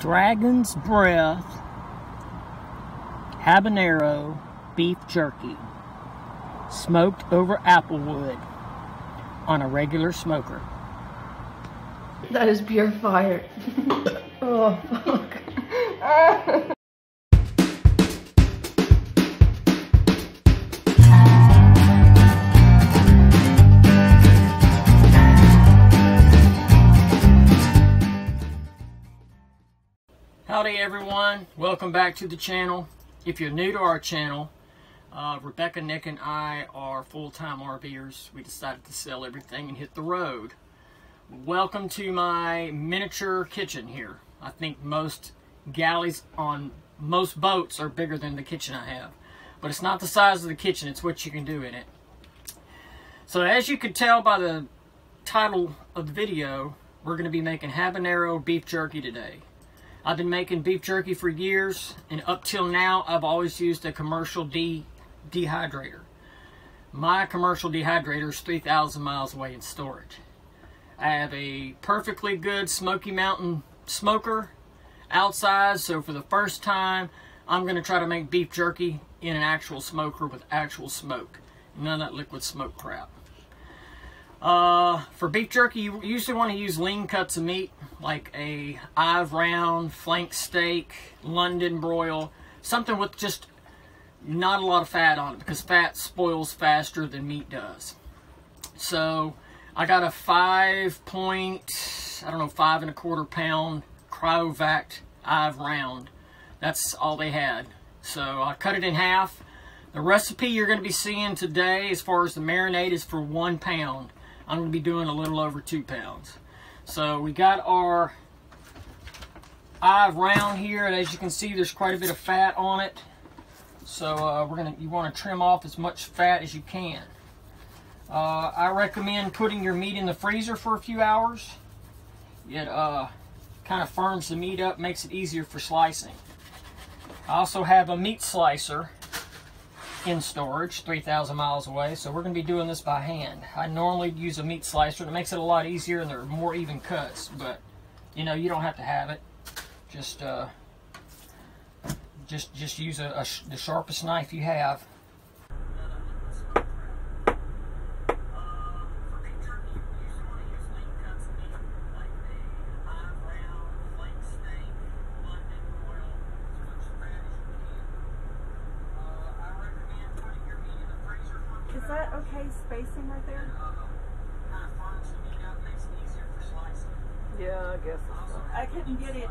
Dragon's Breath Habanero beef jerky, smoked over applewood on a regular smoker. That is pure fire. Oh, fuck. Howdy everyone, welcome back to the channel. If you're new to our channel, Rebecca, Nick, and I are full-time RVers. We decided to sell everything and hit the road. Welcome to my miniature kitchen here. I think most galleys on most boats are bigger than the kitchen I have. But it's not the size of the kitchen, it's what you can do in it. So as you can tell by the title of the video, we're going to be making habanero beef jerky today. I've been making beef jerky for years, and up till now I've always used a commercial dehydrator. My commercial dehydrator is 3,000 miles away in storage. I have a perfectly good Smoky Mountain smoker outside, so for the first time I'm going to try to make beef jerky in an actual smoker with actual smoke. None of that liquid smoke crap. For beef jerky, you usually want to use lean cuts of meat, like a Ive round, flank steak, London broil, something with just not a lot of fat on it, because fat spoils faster than meat does. So I got a 5 1/4 pound cryovac Ive round. That's all they had. So I cut it in half. The recipe you're going to be seeing today, as far as the marinade, is for 1 pound. I'm going to be doing a little over 2 pounds. So we got our Ive round here, and as you can see, there's quite a bit of fat on it. So you want to trim off as much fat as you can. I recommend putting your meat in the freezer for a few hours. It kind of firms the meat up, makes it easier for slicing. I also have a meat slicer in storage, 3,000 miles away, so we're going to be doing this by hand. I normally use a meat slicer, and it makes it a lot easier, and they're more even cuts, but you know, you don't have to have it. Just use the sharpest knife you have. Is that okay spacing right there? Yeah, I guess it's fine. I couldn't get it.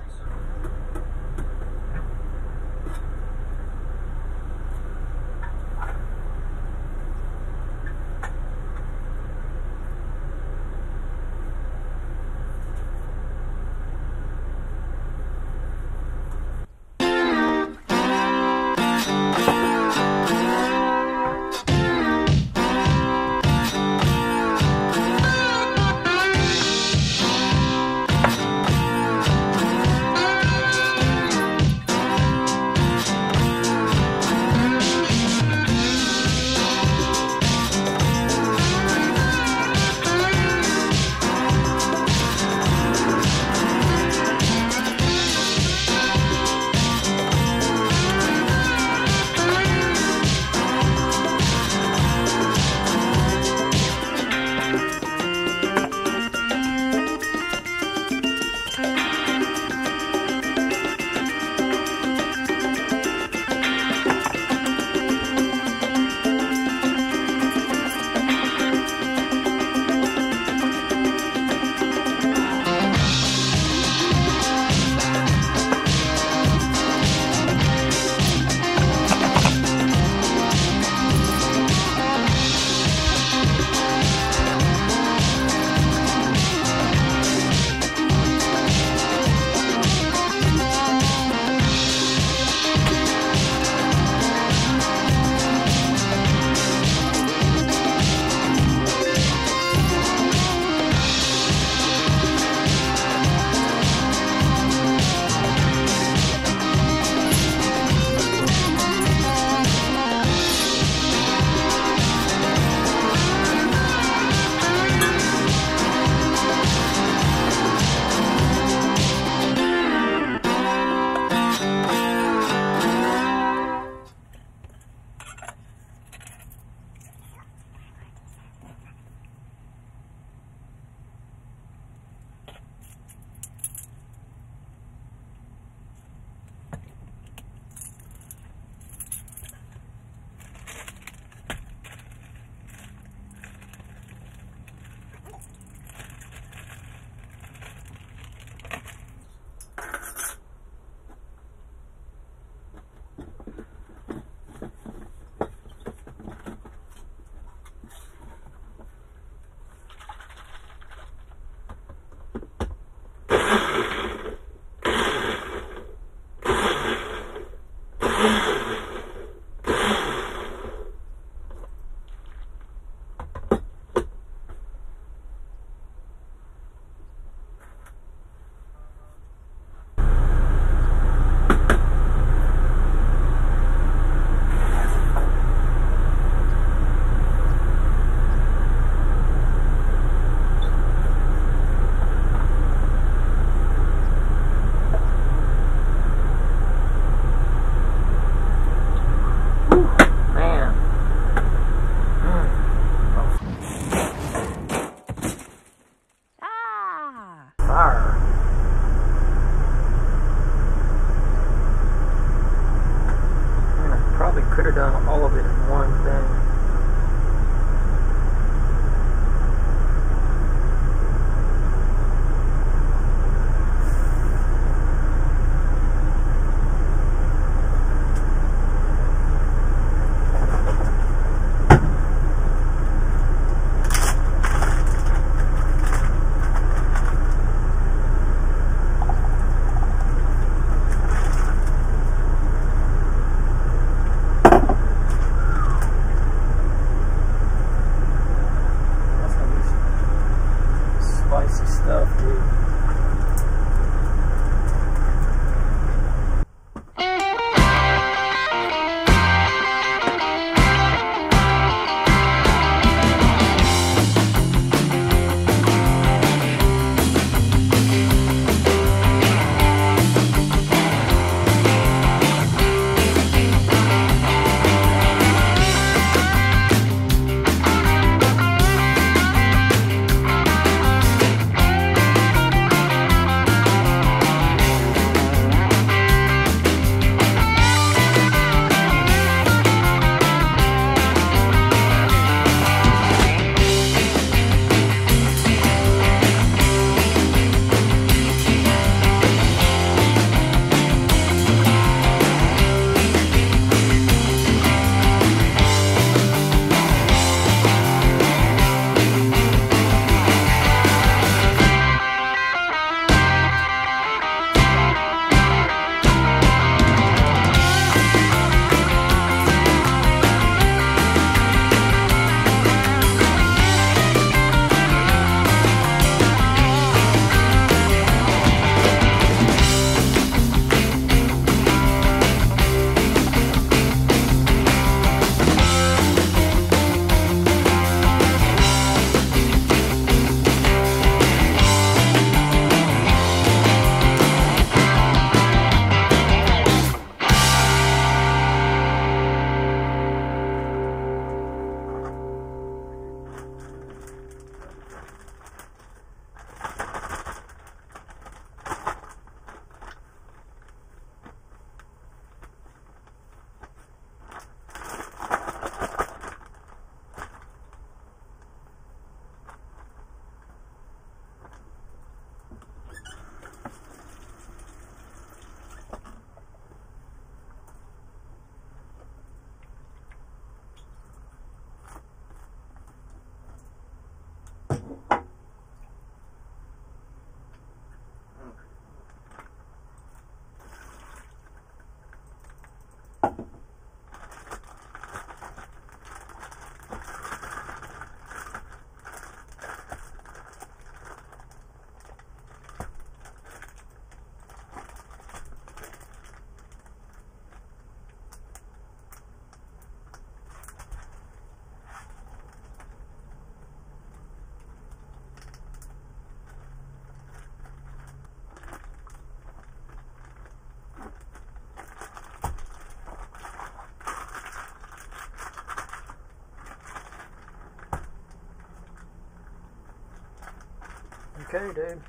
Okay, dude.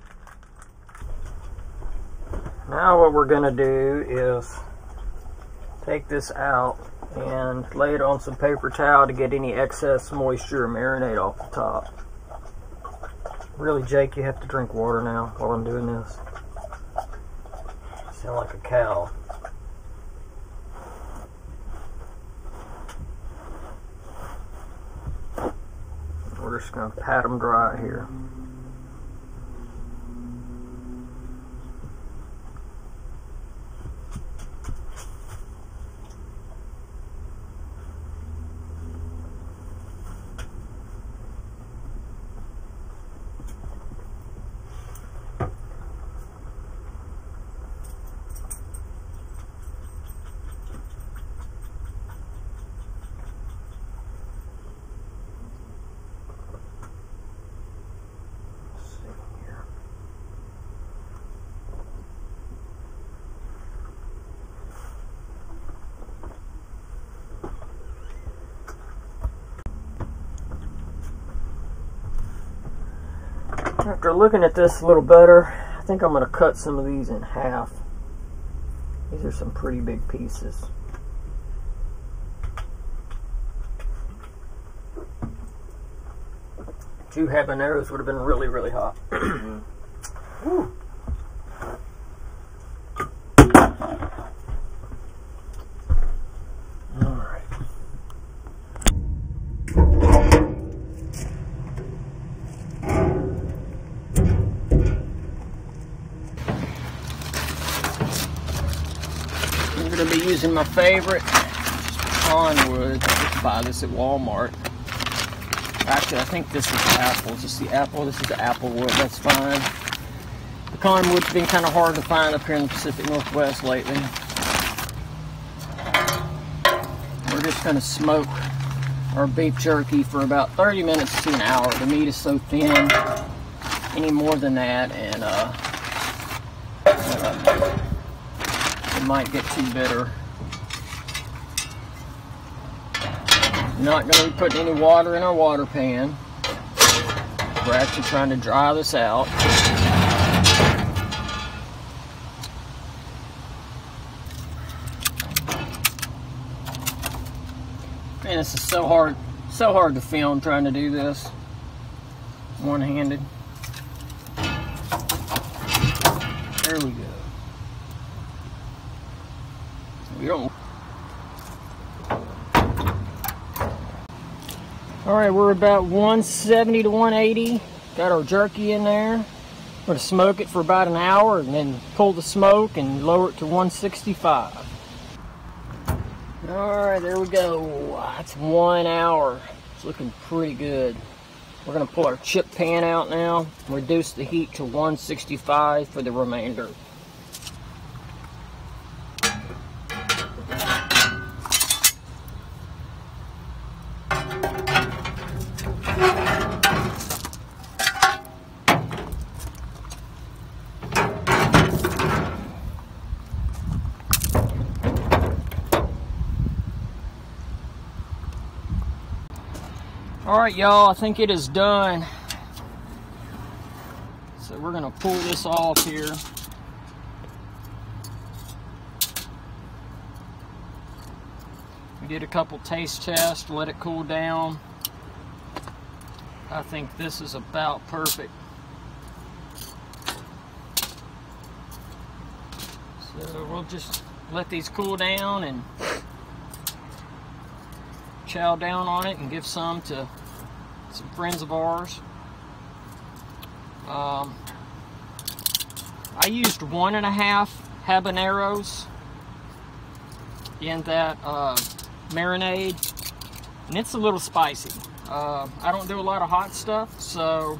Now what we're gonna do is take this out and lay it on some paper towel to get any excess moisture or marinade off the top. Really, Jake, you have to drink water now while I'm doing this. I sound like a cow. We're just gonna pat them dry here. After looking at this a little better, I think I'm going to cut some of these in half. These are some pretty big pieces. Two habaneros would have been really, really hot. Woo. I'm going to be using my favorite pecan wood. I just buy this at Walmart. Actually, I think this is apple. Is this the apple? This is the apple wood. That's fine. Pecan wood's been kind of hard to find up here in the Pacific Northwest lately. We're just going to smoke our beef jerky for about 30 minutes to an hour. The meat is so thin. Any more than that, and it might get too bitter. Not going to be putting any water in our water pan. We're actually trying to dry this out. Man, this is so hard to film trying to do this one-handed. There we go. We don't. Alright, we're about 170 to 180. Got our jerky in there. We're going to smoke it for about an hour and then pull the smoke and lower it to 165. Alright, there we go. That's 1 hour. It's looking pretty good. We're going to pull our chip pan out now. Reduce the heat to 165 for the remainder. Alright, y'all, I think it is done. So we're going to pull this off here. We did a couple taste tests, let it cool down. I think this is about perfect. So we'll just let these cool down and chow down on it and give some to some friends of ours. I used 1.5 habaneros in that marinade, and it's a little spicy. I don't do a lot of hot stuff, so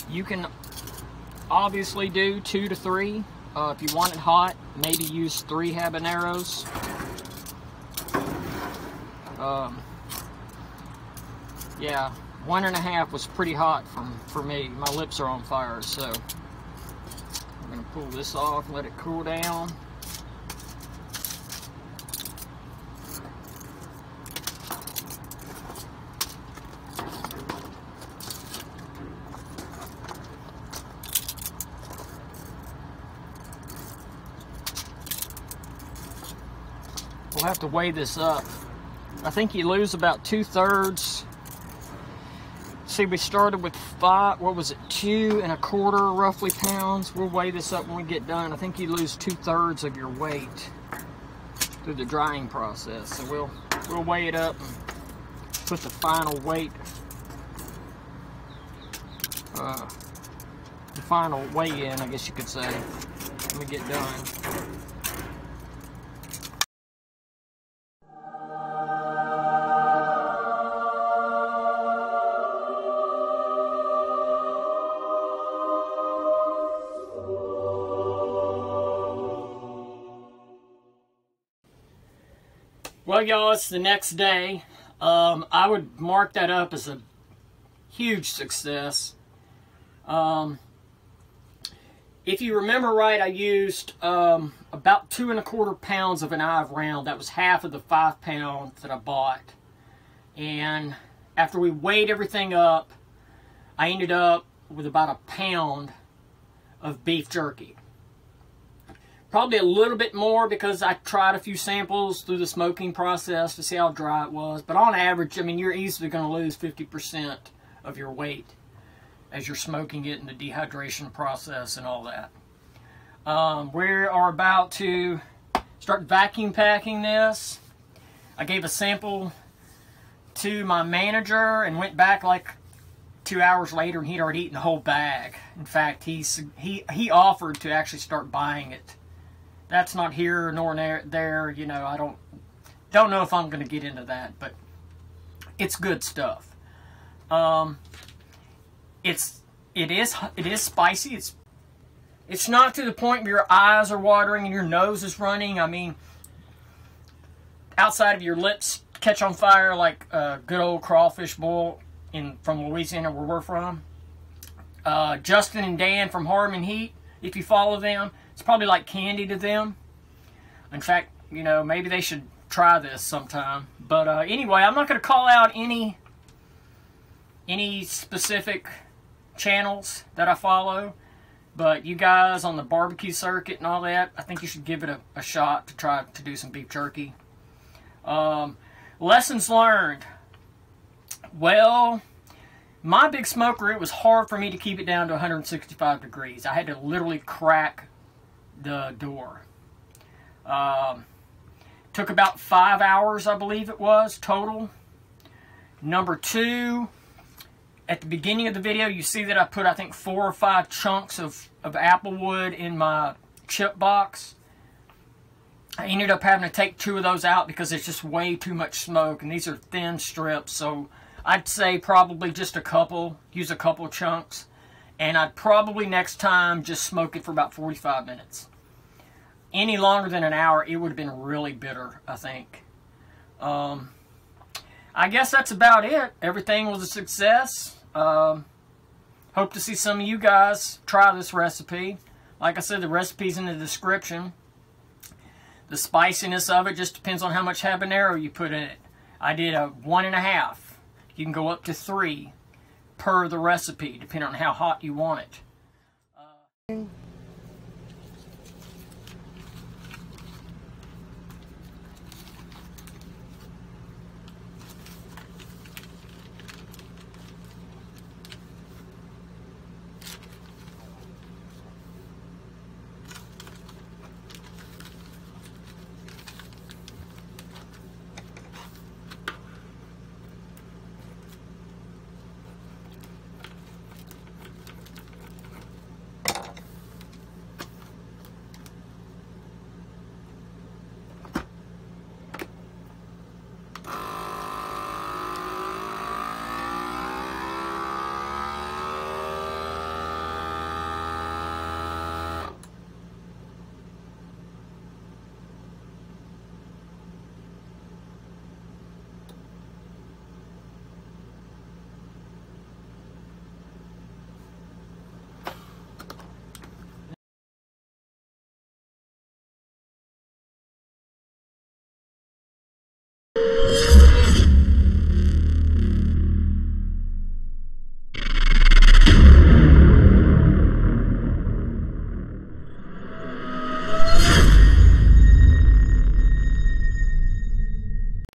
you can obviously do 2 to 3. If you want it hot, maybe use 3 habaneros. Yeah, 1.5 was pretty hot for me. My lips are on fire, so I'm gonna pull this off, let it cool down. we'll have to weigh this up. I think you lose about 2/3. See, we started with 2 1/4 roughly pounds. We'll weigh this up when we get done. I think you lose 2/3 of your weight through the drying process. So we'll weigh it up and put the final weight, the final weigh in, I guess you could say, when we get done. Well, y'all, it's the next day. I would mark that up as a huge success. If you remember right, I used about 2 1/4 pounds of an eye of round. That was half of the 5 pound that I bought. And after we weighed everything up, I ended up with about 1 pound of beef jerky. Probably a little bit more because I tried a few samples through the smoking process to see how dry it was. But on average, I mean, you're easily going to lose 50% of your weight as you're smoking it in the dehydration process and all that. We are about to start vacuum packing this. I gave a sample to my manager and went back like 2 hours later, and he'd already eaten the whole bag. In fact, he offered to actually start buying it. That's not here nor there. You know, I don't know if I'm going to get into that, but it's good stuff. It is spicy. It's not to the point where your eyes are watering and your nose is running. I mean, outside of your lips catch on fire like a good old crawfish boil from Louisiana, where we're from. Justin and Dan from Harmon Heat, if you follow them, it's probably like candy to them. In fact, you know, maybe they should try this sometime. But anyway, I'm not going to call out any specific channels that I follow, but you guys on the barbecue circuit and all that, I think you should give it a shot to try to do some beef jerky. Lessons learned. Well, my big smoker, it was hard for me to keep it down to 165 degrees. I had to literally crack the door. Took about 5 hours, I believe it was, total. Number 2, at the beginning of the video, you see that I put, I think, 4 or 5 chunks of apple wood in my chip box. I ended up having to take 2 of those out because it's just way too much smoke, and these are thin strips, so I'd say probably just a couple, use a couple chunks, and I'd probably next time just smoke it for about 45 minutes. Any longer than an hour, it would have been really bitter, I think. I guess that's about it. Everything was a success. Hope to see some of you guys try this recipe. Like I said, the recipe's in the description. The spiciness of it just depends on how much habanero you put in it. I did a 1.5. You can go up to 3 per the recipe, depending on how hot you want it.